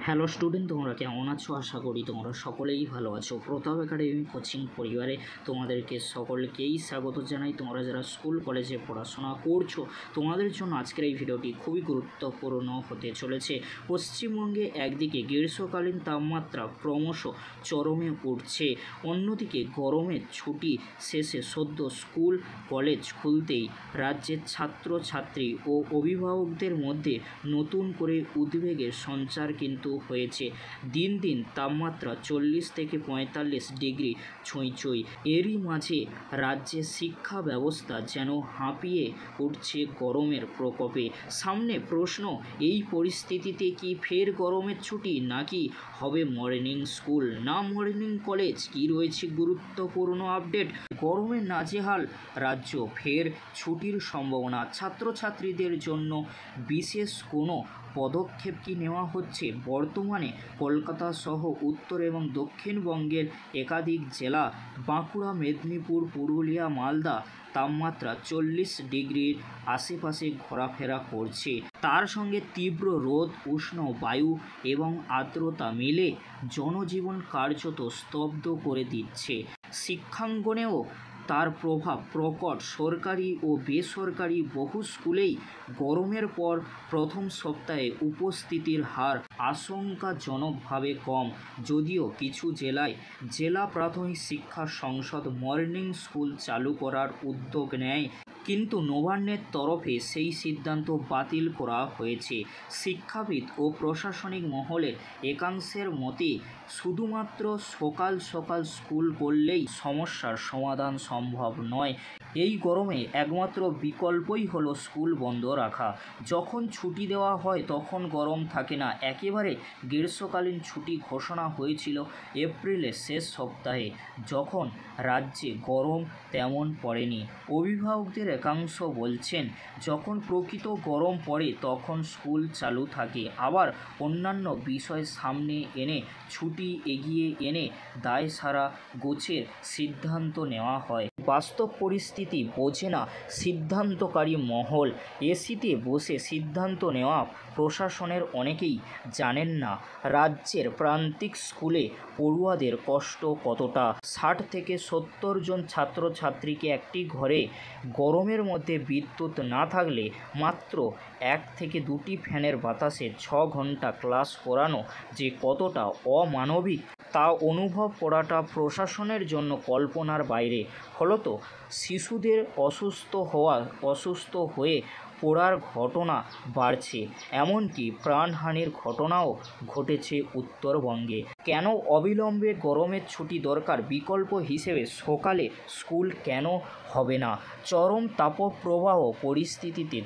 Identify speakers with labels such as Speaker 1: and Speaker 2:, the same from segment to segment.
Speaker 1: Hello student, তোমরা কেমন আছো? আশা করি তোমরা সকলেই ভালো আছো। প্রতাপ একাডেমি কোচিং পরিবারে তোমাদেরকে সকলকেই স্বাগত জানাই। তোমরা যারা স্কুল কলেজে পড়াশোনা করছো, তোমাদের জন্য আজকের এই ভিডিওটি খুবই গুরুত্বপূর্ণ হতে চলেছে। পশ্চিমবঙ্গে একদিকে গ্রীষ্মকালীন তাপমাত্রা ক্রমশ চরমে উঠছে, অন্যদিকে গরমের ছুটি শেষে সদ্য স্কুল কলেজ খুলতেই রাজ্যের ছাত্রছাত্রী ও অভিভাবকদের মধ্যে নতুন করে উদ্বেগের সঞ্চার কিন্তু হয়েছে। দিন দিন তাপমাত্রা 40 থেকে 45 ডিগ্রি ছুঁই। এরই মাঝে রাজ্যের শিক্ষা ব্যবস্থা যেন হাঁপিয়ে উঠছে গরমের প্রকোপে। সামনে প্রশ্ন, এই পরিস্থিতিতে কি ফের গরমের ছুটি, নাকি হবে মর্নিং স্কুল না মর্নিং কলেজ? কি রয়েছে গুরুত্বপূর্ণ আপডেট। গরমে নাজেহাল রাজ্য, ফের ছুটির সম্ভাবনা। ছাত্রছাত্রীদের জন্য বিশেষ কোনো পদক্ষেপ কি নেওয়া হচ্ছে? বর্তমানে কলকাতা সহ উত্তর এবং দক্ষিণবঙ্গের একাধিক জেলা, বাঁকুড়া, মেদিনীপুর, পুরুলিয়া, মালদা তাপমাত্রা 40 ডিগ্রির আশেপাশে ঘোরাফেরা করছে। তার সঙ্গে তীব্র রোদ, উষ্ণ বায়ু এবং আর্দ্রতা মিলে জনজীবন কার্যত স্তব্ধ করে দিচ্ছে। শিক্ষাঙ্গনেও তার প্রভাব প্রকট। সরকারি ও বেসরকারি বহু স্কুলেই গরমের পর প্রথম সপ্তাহে উপস্থিতির হার আশঙ্কাজনকভাবে কম। যদিও কিছু জেলায় জেলা প্রাথমিক শিক্ষা সংসদ মর্নিং স্কুল চালু করার উদ্যোগ নেয়, কিন্তু নবান্নের তরফে সেই সিদ্ধান্ত বাতিল করা হয়েছে। শিক্ষাবিদ ও প্রশাসনিক মহলের একাংশের মতে শুধুমাত্র সকাল সকাল স্কুল করলেই সমস্যার সমাধান সম্ভব নয়। এই গরমে একমাত্র বিকল্পই হলো স্কুল বন্ধ রাখা। যখন ছুটি দেওয়া হয় তখন গরম থাকে না। একেবারে গ্রীষ্মকালীন ছুটি ঘোষণা হয়েছিল এপ্রিলের শেষ সপ্তাহে, যখন রাজ্যে গরম তেমন পড়েনি। অভিভাবকদের একাংশ বলছেন, যখন প্রকৃত গরম পড়ে তখন স্কুল চালু থাকে। আবার অন্যান্য বিষয় সামনে এনে ছুটি এগিয়ে এনে দায়সারা গোছের সিদ্ধান্ত নেওয়া হয়। বাস্তব পরিস্থিতি বোঝে না সিদ্ধান্তকারী মহল। এসিতে বসে সিদ্ধান্ত নেওয়া প্রশাসনের অনেকেই জানেন না রাজ্যের প্রান্তিক স্কুলে পড়ুয়াদের কষ্ট কতটা। 60 থেকে 70 জন ছাত্রছাত্রীকে একটি ঘরে গরমের মধ্যে বিদ্যুৎ না থাকলে মাত্র 1 থেকে 2টি ফ্যানের বাতাসে 6 ঘন্টা ক্লাস করানো যে কতটা অমানবিক তা অনুভব করাটা প্রশাসনের জন্য কল্পনার বাইরে। ফলত শিশুদের অসুস্থ হয়ে পড়ার ঘটনা বাড়ছে, এমনকি প্রাণহানির ঘটনাও ঘটেছে উত্তরবঙ্গে। কেন অবিলম্বে গরমের ছুটি দরকার? বিকল্প হিসেবে সকালে স্কুল কেন হবে না? চরম তাপপ্রবাহ পরিস্থিতিতে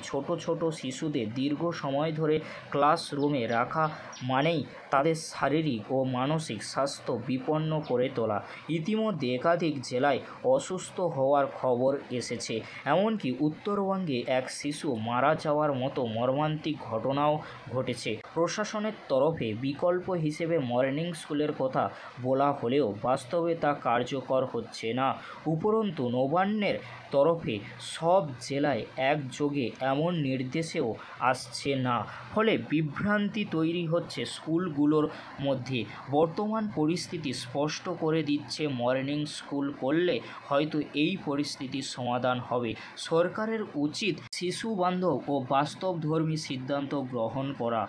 Speaker 1: ছোট শিশুদের দীর্ঘ সময় ধরে ক্লাসরুমে রাখা মানেই তাদের শারীরিক ও মানসিক স্বাস্থ্য বিপন্ন করে তোলা। ইতিমধ্যে একাধিক জেলায় অসুস্থ হওয়ার খবর এসেছে, এমনকি উত্তরবঙ্গে এক শিশু মারা যাওয়ার মতো মর্মান্তিক ঘটনাও ঘটেছে। প্রশাসনের তরফে বিকল্প হিসেবে মর্নিং স্কুলের কথা বলা হলেও বাস্তবে তা কার্যকর হচ্ছে না। উপরন্তু নবান্নের তরফে সব জেলায় একযোগে এমন নির্দেশেও আসছে না, ফলে বিভ্রান্তি তৈরি হচ্ছে স্কুলগুলোর মধ্যে। বর্তমান পরিস্থিতি স্পষ্ট করে দিচ্ছে, মর্নিং স্কুল করলে হয়তো এই পরিস্থিতির সমাধান হবে। সরকারের উচিত শিশু বান্ধব ও বাস্তবধর্মী সিদ্ধান্ত গ্রহণ করা।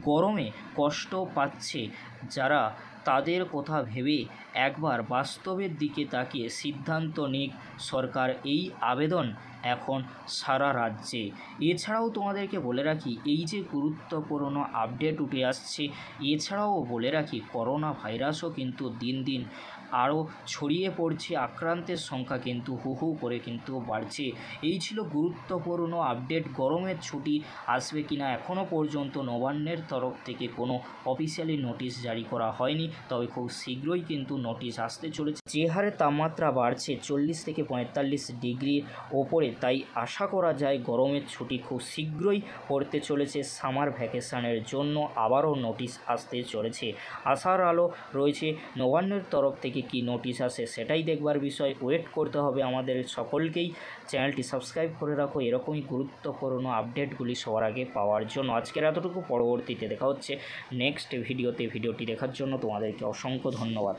Speaker 1: গরমে কষ্ট পাচ্ছে যারা, তাদের কথা ভেবে একবার বাস্তবের দিকে তাকিয়ে সিদ্ধান্ত নিক সরকার। এই আবেদন এখন সারা রাজ্যে। এছাড়াও তোমাদেরকে বলে রাখি, এই যে গুরুত্বপূর্ণ আপডেট উঠে আসছে, এছাড়াও বলে রাখি করোনা ভাইরাসও কিন্তু দিন দিন আরও ছড়িয়ে পড়ছে। আক্রান্তের সংখ্যা কিন্তু হু করে কিন্তু বাড়ছে। এই ছিল গুরুত্বপূর্ণ আপডেট। গরমের ছুটি আসবে কিনা এখনও পর্যন্ত নবান্নের তরফ থেকে কোনো অফিসিয়ালি নোটিশ জারি করা হয়নি, তবে খুব শীঘ্রই কিন্তু নোটিশ আসতে চলেছে। যে হারে তাপমাত্রা বাড়ছে 40 থেকে 45 ডিগ্রির ওপরে হয়, তাই আশা করা যায় গরমের ছুটি খুব শীঘ্রই পড়তে চলেছে। সামার ভ্যাকেশানের জন্য আবারও নোটিশ আসতে চলেছে। আশার আলো রয়েছে নবান্নের তরফ থেকে কি নোটিশ আসে সেটাই দেখবার বিষয়। ওয়েট করতে হবে আমাদের সকলকেই। চ্যানেলটি সাবস্ক্রাইব করে রাখো এরকমই গুরুত্বপূর্ণ আপডেটগুলি সবার আগে পাওয়ার জন্য। আজকের এতটুকু, পরবর্তীতে দেখা হচ্ছে নেক্সট ভিডিওতে। ভিডিওটি দেখার জন্য তোমাদেরকে অসংখ্য ধন্যবাদ।